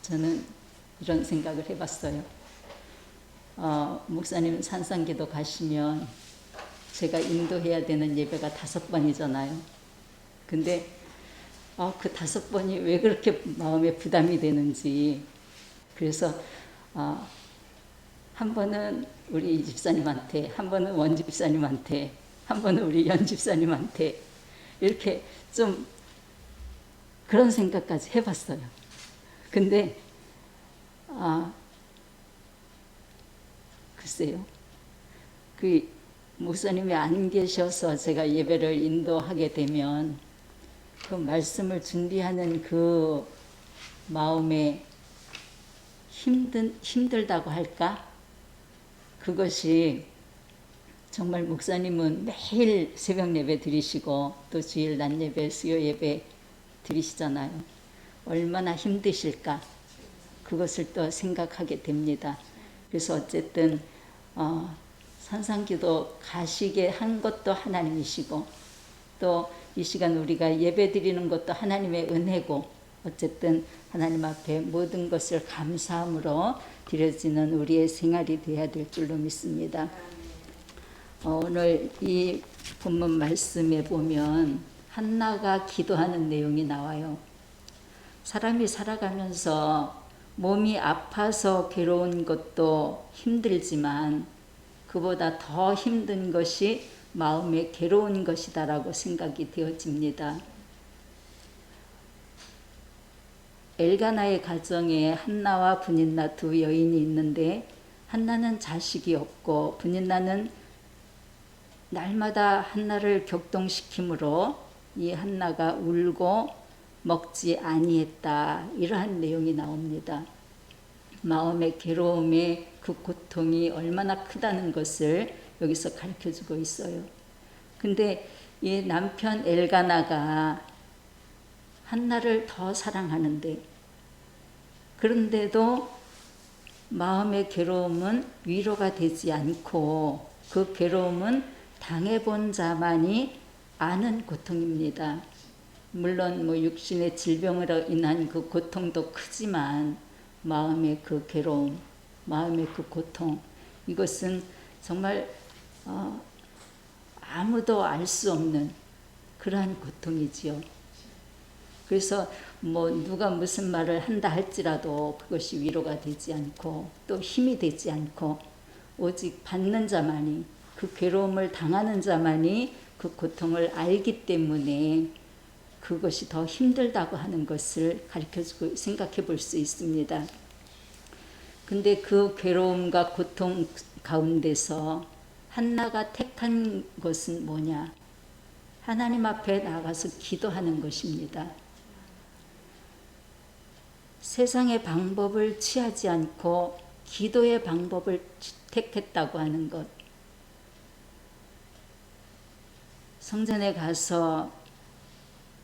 저는 이런 생각을 해봤어요. 목사님 산상기도 가시면 제가 인도해야 되는 예배가 5번이잖아요. 근데 그 5번이 왜 그렇게 마음에 부담이 되는지, 그래서 한 번은 우리 이 집사님한테, 한 번은 원 집사님한테, 한 번은 우리 연 집사님한테 이렇게 좀 그런 생각까지 해봤어요. 근데 글쎄요, 그 목사님이 안 계셔서 제가 예배를 인도하게 되면 그 말씀을 준비하는 그 마음에 힘들다고 할까? 그것이 정말 목사님은 매일 새벽 예배 드리시고 또 주일 낮 예배, 수요 예배 드리시잖아요. 얼마나 힘드실까? 그것을 또 생각하게 됩니다. 그래서 어쨌든 산상기도 가시게 한 것도 하나님이시고 또 이 시간 우리가 예배 드리는 것도 하나님의 은혜고, 어쨌든 하나님 앞에 모든 것을 감사함으로 드려지는 우리의 생활이 되어야 될 줄로 믿습니다. 오늘 이 본문 말씀에 보면 한나가 기도하는 내용이 나와요. 사람이 살아가면서 몸이 아파서 괴로운 것도 힘들지만 그보다 더 힘든 것이 마음에 괴로운 것이다라고 생각이 되어집니다. 엘가나의 가정에 한나와 브닌나 두 여인이 있는데, 한나는 자식이 없고 브닌나는 날마다 한나를 격동시키므로 이 한나가 울고 먹지 아니했다, 이러한 내용이 나옵니다. 마음의 괴로움의 그 고통이 얼마나 크다는 것을 여기서 가르쳐주고 있어요. 근데 이 남편 엘가나가 한나를 더 사랑하는데, 그런데도 마음의 괴로움은 위로가 되지 않고 그 괴로움은 당해본 자만이 아는 고통입니다. 물론 육신의 질병으로 인한 그 고통도 크지만 마음의 그 괴로움, 마음의 그 고통, 이것은 정말 아무도 알 수 없는 그러한 고통이지요. 그래서 누가 무슨 말을 한다 할지라도 그것이 위로가 되지 않고 또 힘이 되지 않고, 오직 받는 자만이, 그 괴로움을 당하는 자만이 그 고통을 알기 때문에 그것이 더 힘들다고 하는 것을 가르쳐주고 생각해 볼 수 있습니다. 근데 그 괴로움과 고통 가운데서 한나가 택한 것은 뭐냐? 하나님 앞에 나가서 기도하는 것입니다. 세상의 방법을 취하지 않고 기도의 방법을 택했다고 하는 것. 성전에 가서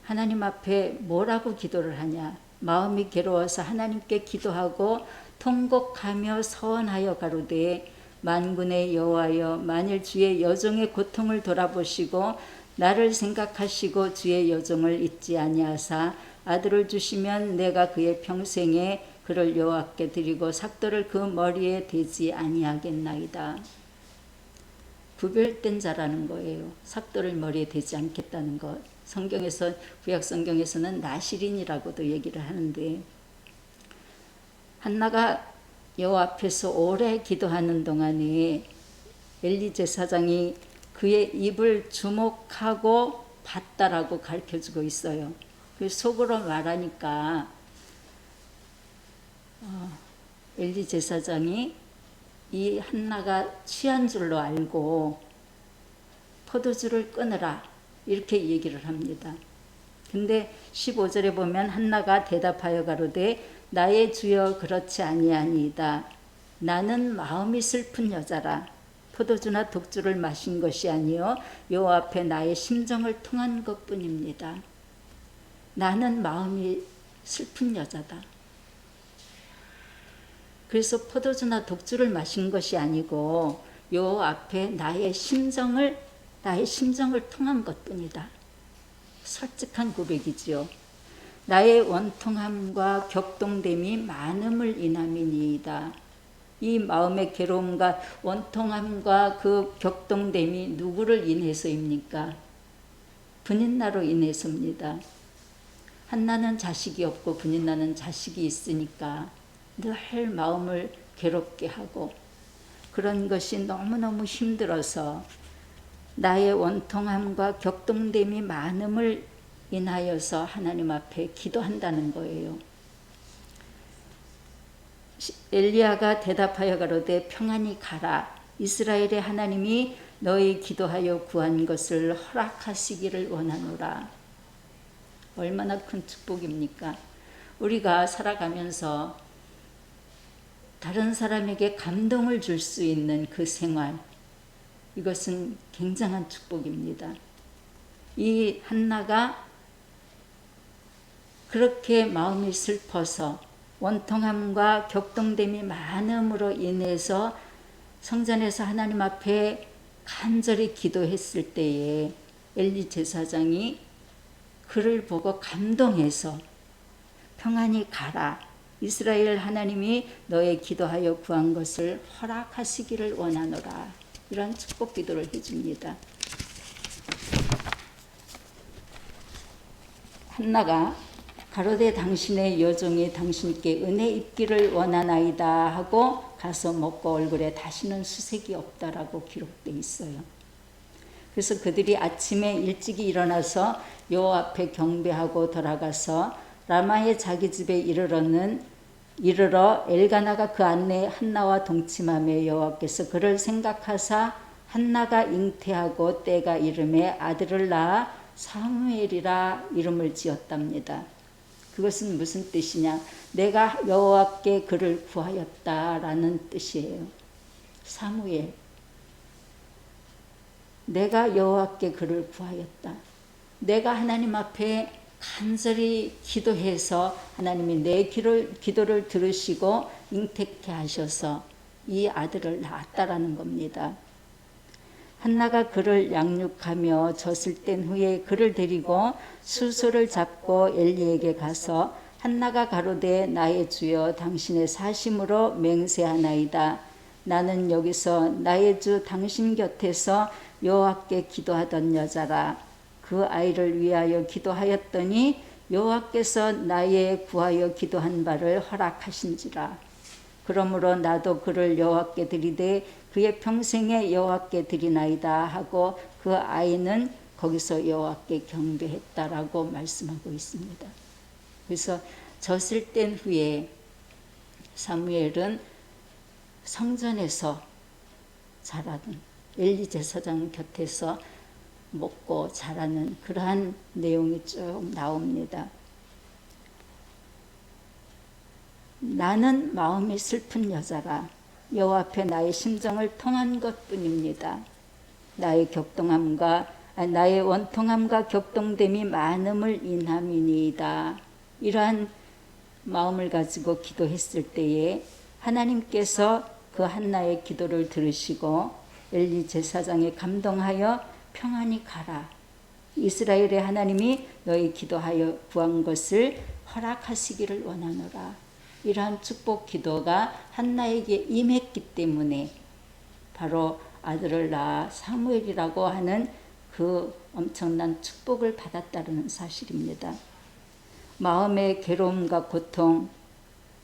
하나님 앞에 뭐라고 기도를 하냐? 마음이 괴로워서 하나님께 기도하고 통곡하며 서원하여 가로되, 만군의 여호와여, 만일 주의 여종의 고통을 돌아보시고 나를 생각하시고 주의 여종을 잊지 아니하사 아들을 주시면 내가 그의 평생에 그를 여호와께 드리고 삭도를 그 머리에 대지 아니하겠나이다. 구별된 자라는 거예요. 삭도를 머리에 대지 않겠다는 것. 성경에서, 구약 성경에서는 나실인이라고도 얘기를 하는데, 한나가 여호와 앞에서 오래 기도하는 동안에 엘리 제사장이 그의 입을 주목하고 봤다라고 가르쳐주고 있어요. 그 속으로 말하니까 엘리 제사장이 이 한나가 취한 줄로 알고 포도주를 끊으라, 이렇게 얘기를 합니다. 근데 15절에 보면 한나가 대답하여 가로되, 나의 주여 그렇지 아니하니이다. 나는 마음이 슬픈 여자라. 포도주나 독주를 마신 것이 아니요 여호와 앞에 나의 심정을 통한 것뿐입니다. 나는 마음이 슬픈 여자다. 그래서 포도주나 독주를 마신 것이 아니고 여호와 앞에 나의 심정을 통한 것뿐이다. 솔직한 고백이지요. 나의 원통함과 격동됨이 많음을 인함이니이다. 이 마음의 괴로움과 원통함과 그 격동됨이 누구를 인해서입니까? 분인나로 인해서입니다. 한나는 자식이 없고 분인나는 자식이 있으니까 늘 마음을 괴롭게 하고 그런 것이 너무너무 힘들어서 나의 원통함과 격동됨이 많음을 인하여서 하나님 앞에 기도한다는 거예요. 엘리야가 대답하여 가로되 평안히 가라. 이스라엘의 하나님이 너희 기도하여 구한 것을 허락하시기를 원하노라. 얼마나 큰 축복입니까? 우리가 살아가면서 다른 사람에게 감동을 줄 수 있는 그 생활, 이것은 굉장한 축복입니다. 이 한나가 그렇게 마음이 슬퍼서 원통함과 격동됨이 많음으로 인해서 성전에서 하나님 앞에 간절히 기도했을 때에 엘리 제사장이 그를 보고 감동해서 평안히 가라. 이스라엘 하나님이 너의 기도하여 구한 것을 허락하시기를 원하노라. 이런 축복 기도를 해줍니다. 한나가 가로되 당신의 여종이 당신께 은혜 입기를 원하나이다 하고 가서 먹고 얼굴에 다시는 수색이 없다라고 기록되어 있어요. 그래서 그들이 아침에 일찍이 일어나서 여호와 앞에 경배하고 돌아가서 라마의 자기 집에 이르러 엘가나가 그 안에 한나와 동침하며 여호와께서 그를 생각하사 한나가 잉태하고 때가 이름에 아들을 낳아 사무엘이라 이름을 지었답니다. 그것은 무슨 뜻이냐? 내가 여호와께 그를 구하였다라는 뜻이에요. 사무엘. 내가 여호와께 그를 구하였다. 내가 하나님 앞에 간절히 기도해서 하나님이 내 기도를 들으시고 잉태케 하셔서 이 아들을 낳았다라는 겁니다. 한나가 그를 양육하며 젖을 뗀 후에 그를 데리고 수소를 잡고 엘리에게 가서 한나가 가로되 나의 주여 당신의 사심으로 맹세하나이다. 나는 여기서 나의 주 당신 곁에서 여호와께 기도하던 여자라. 그 아이를 위하여 기도하였더니 여호와께서 나의 구하여 기도한 바를 허락하신지라. 그러므로 나도 그를 여호와께 드리되 그의 평생에 여호와께 드리나이다 하고 그 아이는 거기서 여호와께 경배했다라고 말씀하고 있습니다. 그래서 젖을 뗀 후에 사무엘은 성전에서 자라는 엘리 제사장 곁에서 먹고 자라는 그러한 내용이 쭉 나옵니다. 나는 마음이 슬픈 여자라. 여호와 앞에 나의 심정을 통한 것뿐입니다. 나의 원통함과 격동됨이 많음을 인함이니이다. 이러한 마음을 가지고 기도했을 때에 하나님께서 그 한나의 기도를 들으시고 엘리 제사장에 감동하여 평안히 가라. 이스라엘의 하나님이 너희 기도하여 구한 것을 허락하시기를 원하노라. 이러한 축복 기도가 한나에게 임했기 때문에 바로 아들을 낳아 사무엘이라고 하는 그 엄청난 축복을 받았다는 사실입니다. 마음의 괴로움과 고통,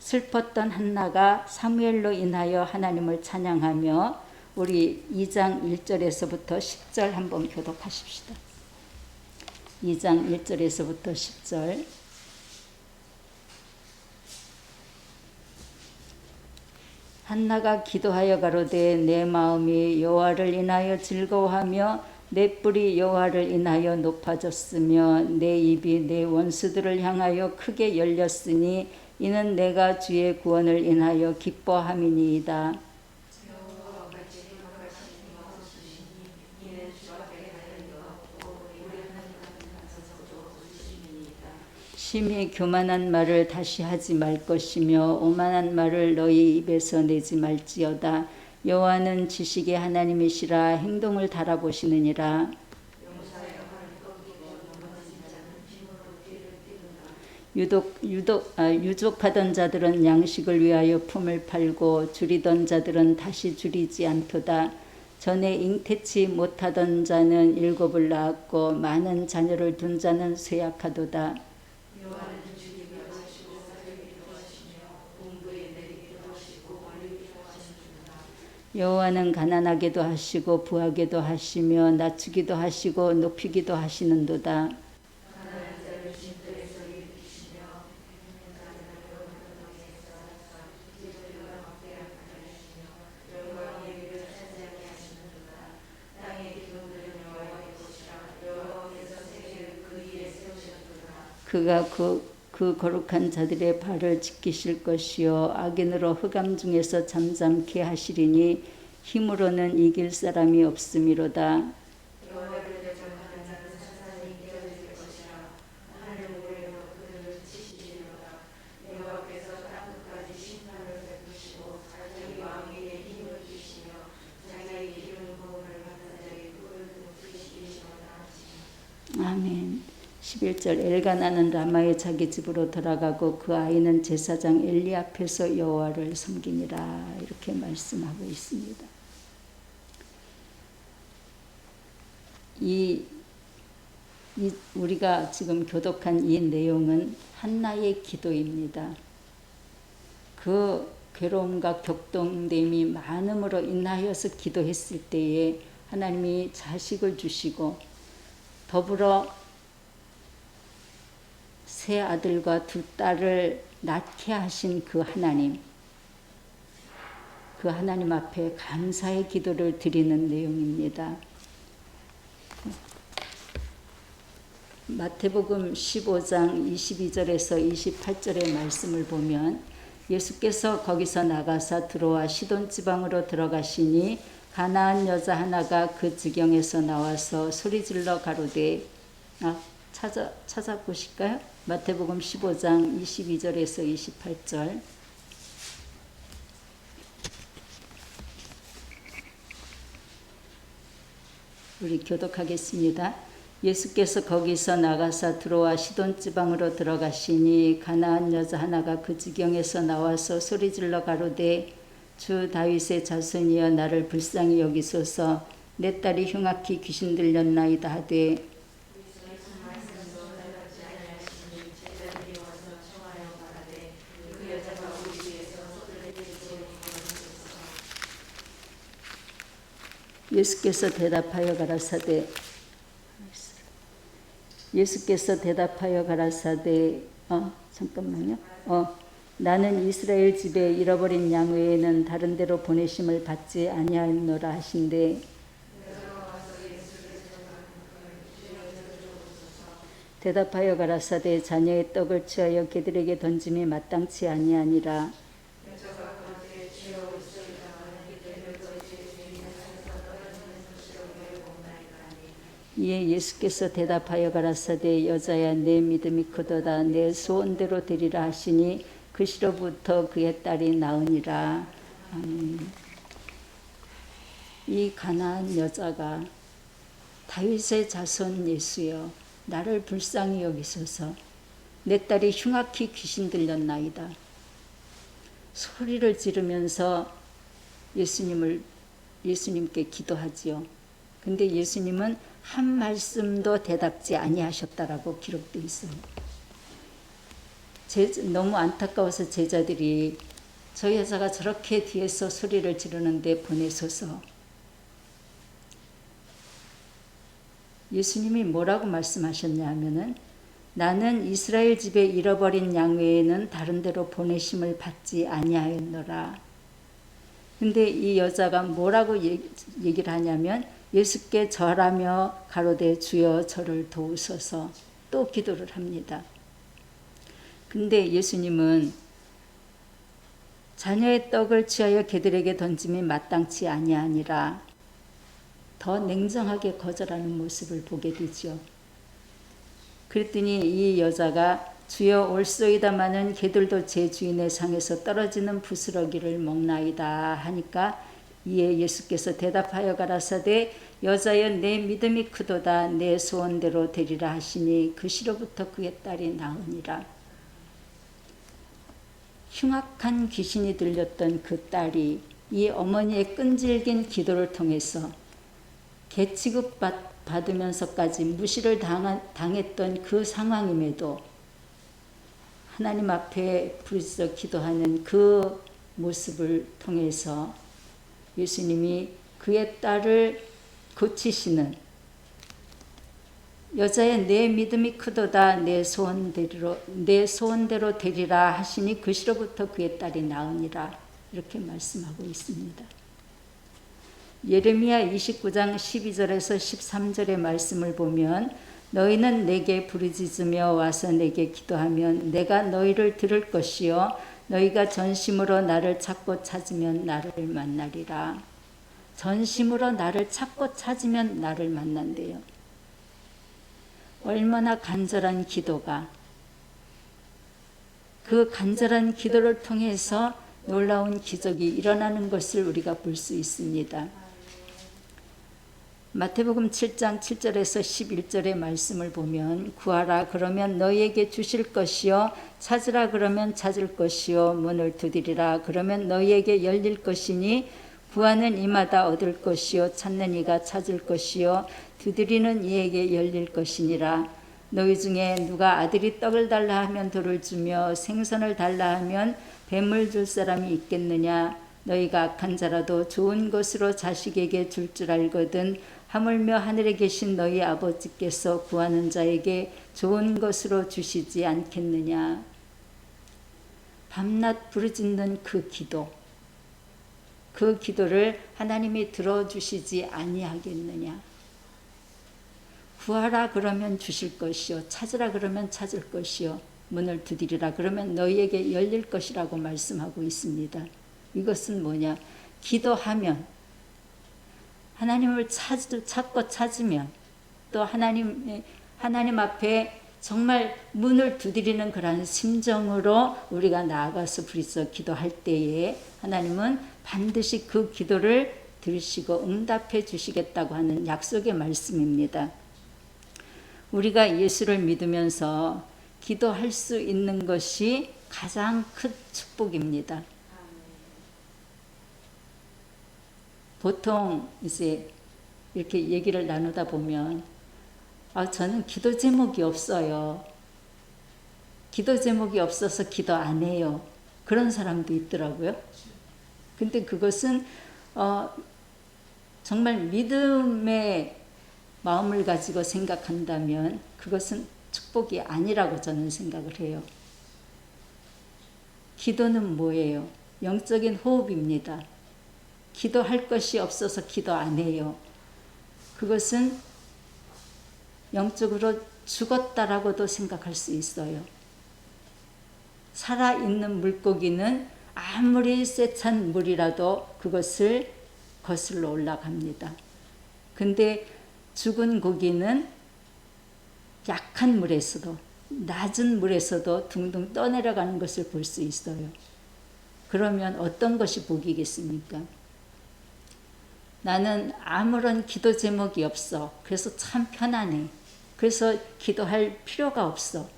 슬펐던 한나가 사무엘로 인하여 하나님을 찬양하며 우리 2장 1절에서부터 10절 한번 교독하십시다. 2장 1절에서부터 10절. 한나가 기도하여 가로되 내 마음이 여호와를 인하여 즐거워하며 내 뿔이 여호와를 인하여 높아졌으며 내 입이 내 원수들을 향하여 크게 열렸으니 이는 내가 주의 구원을 인하여 기뻐함이니이다. 심히 교만한 말을 다시 하지 말 것이며 오만한 말을 너희 입에서 내지 말지어다. 여호와는 지식의 하나님이시라 행동을 달아보시느니라. 유족하던 자들은 양식을 위하여 품을 팔고 줄이던 자들은 다시 줄이지 않도다. 전에 잉태치 못하던 자는 7을 낳았고 많은 자녀를 둔 자는 쇠약하도다. 여호와는 가난하게도 하시고 부하게도 하시며 낮추기도 하시고 높이기도 하시는도다. 그가 그 거룩한 자들의 발을 지키실 것이요 악인으로 흑암 중에서 잠잠케 하시리니 힘으로는 이길 사람이 없음이로다. 아멘. 11절 엘가나는 라마의 자기 집으로 돌아가고 그 아이는 제사장 엘리 앞에서 여호와를 섬기니라. 이렇게 말씀하고 있습니다. 우리가 지금 교독한 이 내용은 한나의 기도입니다. 그 괴로움과 격동됨이 많음으로 인하여서 기도했을 때에 하나님이 자식을 주시고 더불어 세 아들과 두 딸을 낳게 하신 그 하나님 앞에 감사의 기도를 드리는 내용입니다. 마태복음 15장 22절에서 28절의 말씀을 보면 예수께서 거기서 나가사 들어와 시돈 지방으로 들어가시니 가나안 여자 하나가 그 지경에서 나와서 소리질러 가로되 찾아보실까요? 마태복음 15장 22절에서 28절. 우리 교독하겠습니다. 예수께서 거기서 나가사 들어와 시돈 지방으로 들어가시니 가나안 여자 하나가 그 지경에서 나와서 소리질러 가로되 주 다윗의 자손이여 나를 불쌍히 여기소서 내 딸이 흉악히 귀신 들렸나이다 하되 예수께서 대답하여 가라사대 잠깐만요. 나는 이스라엘 집에 잃어버린 양 외에는 다른 데로 보내심을 받지 아니하노라 하신대 대답하여 가라사대 자녀의 떡을 취하여 개들에게 던짐이 마땅치 아니하니라. 이에 예수께서 대답하여 가라사대 여자야 내 믿음이 크도다 내 소원대로 되리라 하시니 그 시로부터 그의 딸이 나으니라. 이 가나안 여자가 다윗의 자손 예수여 나를 불쌍히 여기소서 내 딸이 흉악히 귀신 들렸나이다. 소리를 지르면서 예수님께 기도하지요. 근데 예수님은 한 말씀도 대답지 아니하셨다라고 기록되어 있어요. 너무 안타까워서 제자들이 저 여자가 저렇게 뒤에서 소리를 지르는데 보내소서. 예수님이 뭐라고 말씀하셨냐 하면은 나는 이스라엘 집에 잃어버린 양 외에는 다른 데로 보내심을 받지 아니하였노라. 근데 이 여자가 뭐라고 얘기를 하냐면 예수께 절하며 가로되 주여 저를 도우소서 또 기도를 합니다. 근데 예수님은 자녀의 떡을 취하여 개들에게 던짐이 마땅치 아니하니라 더 냉정하게 거절하는 모습을 보게 되죠. 그랬더니 이 여자가 주여 올소이다마는 개들도 제 주인의 상에서 떨어지는 부스러기를 먹나이다 하니까 이에 예수께서 대답하여 가라사대 여자여 내 믿음이 크도다 내 소원대로 되리라 하시니 그 시로부터 그의 딸이 나으니라. 흉악한 귀신이 들렸던 그 딸이 이 어머니의 끈질긴 기도를 통해서 개취급 받으면서까지 무시를 당했던 그 상황임에도 하나님 앞에 부르짖어 기도하는 그 모습을 통해서 예수님이 그의 딸을 고치시는, 여자의 내 믿음이 크도다 내 소원대로 되리라 하시니 그 시로부터 그의 딸이 나으니라, 이렇게 말씀하고 있습니다. 예레미야 29장 12절에서 13절의 말씀을 보면 너희는 내게 부르짖으며 와서 내게 기도하면 내가 너희를 들을 것이요 너희가 전심으로 나를 찾고 찾으면 나를 만나리라. 전심으로 나를 찾고 찾으면 나를 만난대요. 얼마나 간절한 기도가, 그 간절한 기도를 통해서 놀라운 기적이 일어나는 것을 우리가 볼 수 있습니다. 마태복음 7장 7절에서 11절의 말씀을 보면 구하라 그러면 너희에게 주실 것이요 찾으라 그러면 찾을 것이요 문을 두드리라 그러면 너희에게 열릴 것이니 구하는 이마다 얻을 것이요 찾는 이가 찾을 것이요 두드리는 이에게 열릴 것이니라. 너희 중에 누가 아들이 떡을 달라 하면 돌을 주며 생선을 달라 하면 뱀을 줄 사람이 있겠느냐. 너희가 악한 자라도 좋은 것으로 자식에게 줄 줄 알거든 하물며 하늘에 계신 너희 아버지께서 구하는 자에게 좋은 것으로 주시지 않겠느냐. 밤낮 부르짖는 그 기도, 그 기도를 하나님이 들어주시지 아니하겠느냐. 구하라 그러면 주실 것이요 찾으라 그러면 찾을 것이요 문을 두드리라 그러면 너희에게 열릴 것이라고 말씀하고 있습니다. 이것은 뭐냐? 기도하면, 하나님을 찾고 찾으면, 또 하나님 앞에 정말 문을 두드리는 그런 심정으로 우리가 나아가서 부르짖어 기도할 때에 하나님은 반드시 그 기도를 들으시고 응답해 주시겠다고 하는 약속의 말씀입니다. 우리가 예수를 믿으면서 기도할 수 있는 것이 가장 큰 축복입니다. 보통 이제 이렇게 얘기를 나누다 보면 저는 기도 제목이 없어요. 기도 제목이 없어서 기도 안 해요. 그런 사람도 있더라고요. 근데 그것은 정말 믿음의 마음을 가지고 생각한다면 그것은 축복이 아니라고 저는 생각을 해요. 기도는 뭐예요? 영적인 호흡입니다. 기도할 것이 없어서 기도 안 해요. 그것은 영적으로 죽었다라고도 생각할 수 있어요. 살아있는 물고기는 아무리 세찬 물이라도 그것을 거슬러 올라갑니다. 근데 죽은 고기는 약한 물에서도, 낮은 물에서도 둥둥 떠내려가는 것을 볼 수 있어요. 그러면 어떤 것이 복이겠습니까? 나는 아무런 기도 제목이 없어. 그래서 참 편안해. 그래서 기도할 필요가 없어.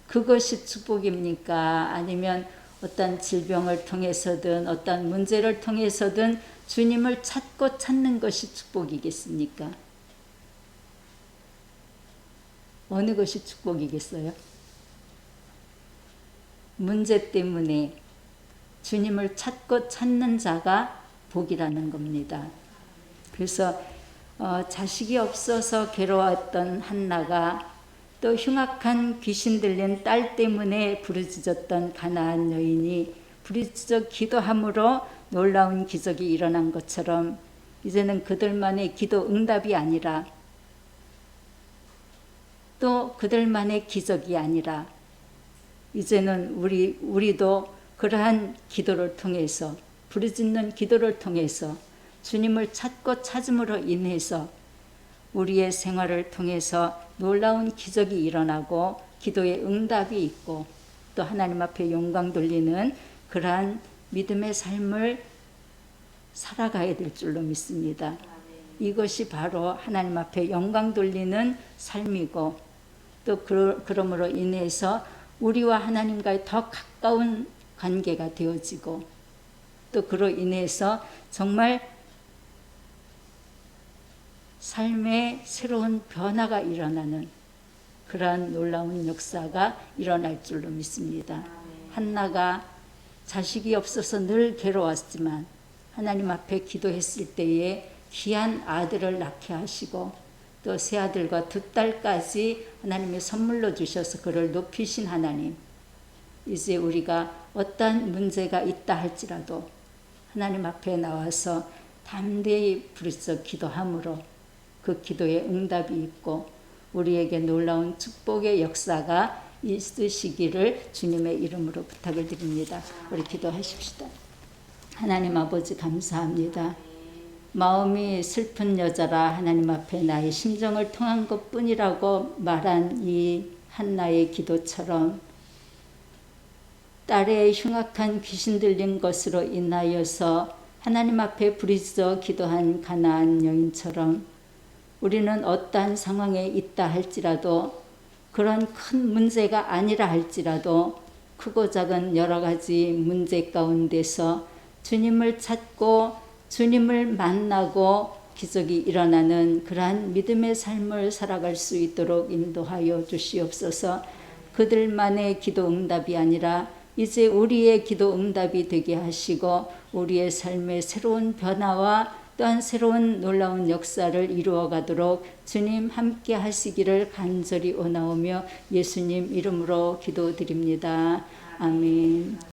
그것이 축복입니까? 아니면 어떤 질병을 통해서든 어떤 문제를 통해서든 주님을 찾고 찾는 것이 축복이겠습니까? 어느 것이 축복이겠어요? 문제 때문에 주님을 찾고 찾는 자가 복이라는 겁니다. 그래서 자식이 없어서 괴로웠던 한나가 또 흉악한 귀신 들린 딸 때문에 부르짖었던 가나안 여인이 부르짖어 기도함으로 놀라운 기적이 일어난 것처럼 이제는 그들만의 기도 응답이 아니라 또 그들만의 기적이 아니라 이제는 우리도 그러한 기도를 통해서 부르짖는 기도를 통해서 주님을 찾고 찾음으로 인해서 우리의 생활을 통해서 놀라운 기적이 일어나고 기도의 응답이 있고 또 하나님 앞에 영광 돌리는 그러한 믿음의 삶을 살아가야 될 줄로 믿습니다. 이것이 바로 하나님 앞에 영광 돌리는 삶이고 또 그러므로 인해서 우리와 하나님과의 더 가까운 관계가 되어지고 또 그로 인해서 정말 삶의 새로운 변화가 일어나는 그러한 놀라운 역사가 일어날 줄로 믿습니다. 한나가 자식이 없어서 늘 괴로웠지만 하나님 앞에 기도했을 때에 귀한 아들을 낳게 하시고 또 새 아들과 두 딸까지 하나님의 선물로 주셔서 그를 높이신 하나님, 이제 우리가 어떠한 문제가 있다 할지라도 하나님 앞에 나와서 담대히 부르짖어 기도함으로 그 기도에 응답이 있고 우리에게 놀라운 축복의 역사가 있으시기를 주님의 이름으로 부탁을 드립니다. 우리 기도하십시다. 하나님 아버지 감사합니다. 마음이 슬픈 여자라 하나님 앞에 나의 심정을 통한 것뿐이라고 말한 이 한나의 기도처럼 딸의 흉악한 귀신 들린 것으로 인하여서 하나님 앞에 부르짖어 기도한 가나안 여인처럼 우리는 어떠한 상황에 있다 할지라도 그런 큰 문제가 아니라 할지라도 크고 작은 여러 가지 문제 가운데서 주님을 찾고 주님을 만나고 기적이 일어나는 그러한 믿음의 삶을 살아갈 수 있도록 인도하여 주시옵소서. 그들만의 기도 응답이 아니라 이제 우리의 기도 응답이 되게 하시고 우리의 삶의 새로운 변화와 또한 새로운 놀라운 역사를 이루어 가도록 주님 함께 하시기를 간절히 원하오며 예수님 이름으로 기도드립니다. 아멘.